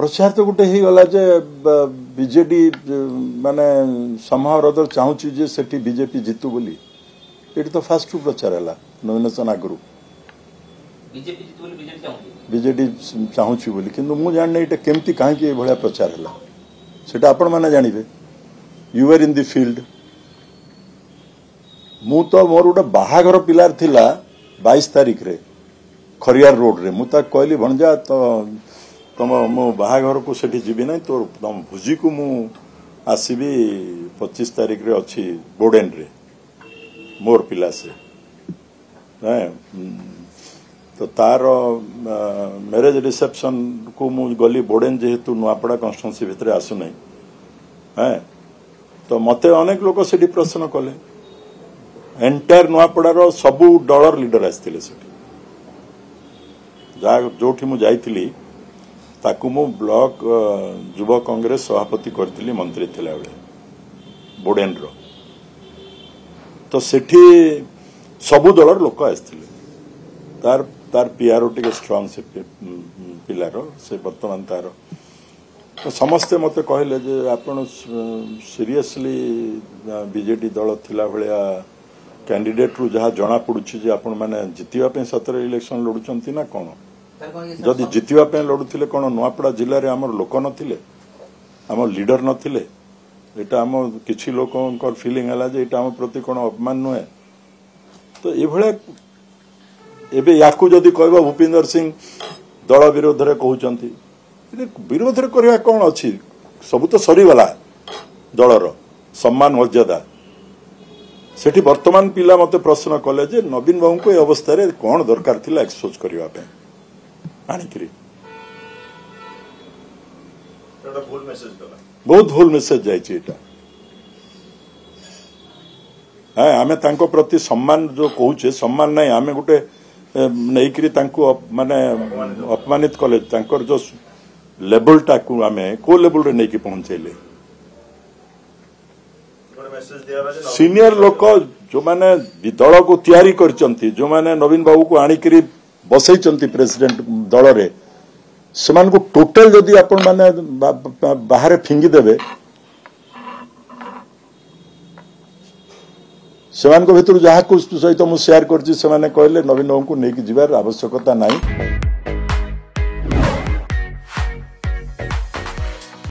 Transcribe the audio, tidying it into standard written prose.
प्रचार तो गोटे ही गला जे बीजेडी माने समहाव रदर चाहूची जे सेठी बीजेपी जीतु बोली एटी तो फास्ट टू प्रचार है नॉमिनेशन आगु बीजेडी चाहूची बोली किंतु मु जानने एटा केमती काहे भलिया प्रचार है सेटा आपण माने जानिबे you are in the field मु तो मोर गोटे बाहाघर पिलार थिला 22 तारीख रे खरियार रोड रे मु ता कहली भणजा तो तुम मो बाहाघर को सेठी जीवी ना तो तुम भोजी को मु आसबी 25 तारीख रे अच्छी बोर्डेन रे मोर पिला से तो तार मैरेज रिसेप्शन को मु गली बोर्डेन जेहेतु नुआपड़ा कन्स्टिट्यूएंसी भितर आसु नहीं है तो मते अनेक लोक सेठी प्रश्न कले एंटायर नुआपड़ार सबू दलर लीडर आसते जोठी मु जाइथिली ताकू मु ब्लॉक युवा कांग्रेस सभापति करथिली मंत्री थिला बेले बोर्डेन रो तो सेठी सबू दलर लोक आसथिले तार तार पीआरओ टिके स्ट्रांग से पिलार से वर्तमान तार तो समस्ते मते कहले जे आपण सीरियसली बीजेडी दल थिला भलिया कैंडिडेट रु जहा जना पडुछि जे आपण माने जितिबा पे 17 इलेक्शन लडुचंती ना कोन जदि जितिबा पे लडुथिले कोन नुआपड़ा जिल्ला रे हमर लोक नथिले हमर लीडर नथिले एटा हम किछि लोकंकर फीलिंग हला जे एटा हम प्रति कोन अपमान नहे तो ए भले एबे याकू जदि कहबा भूपिंदर सिंह दल विरोध रे कहउचंती विरोध रे करबा कोन अछि सब तो सरी वाला दलर सम्मान मर्यादा सेठी वर्तमान पिला मते प्रश्न कले जे नवीन बाबू को ए अवस्था रे कोन दरकार थिला एक्सपोज करबा पे आनिकरी एटा भूल मेसेज दला बहुत भूल मेसेज जाइछि एटा हां आमे तांको प्रति सम्मान जो कहूचे सम्मान नहीं आमे गुटे नैकरी तांको माने अपमानित कले तांकर जो लेवल टा को आमे को लेवल रे नै कि पहुंचैले सीनियर लोक जो माने दल को तैयारी करचंती जो माने नवीन बाबू को आनिकरी बसैचंती प्रेसिडेंट दल रे समान को टोटल जदि आपण माने बाहर फिंगी देबे समान को भितर जहा कुछ सहित मु शेयर करछि से माने कहले नवीन बाबू को नै कि जिबार आवश्यकता नाही।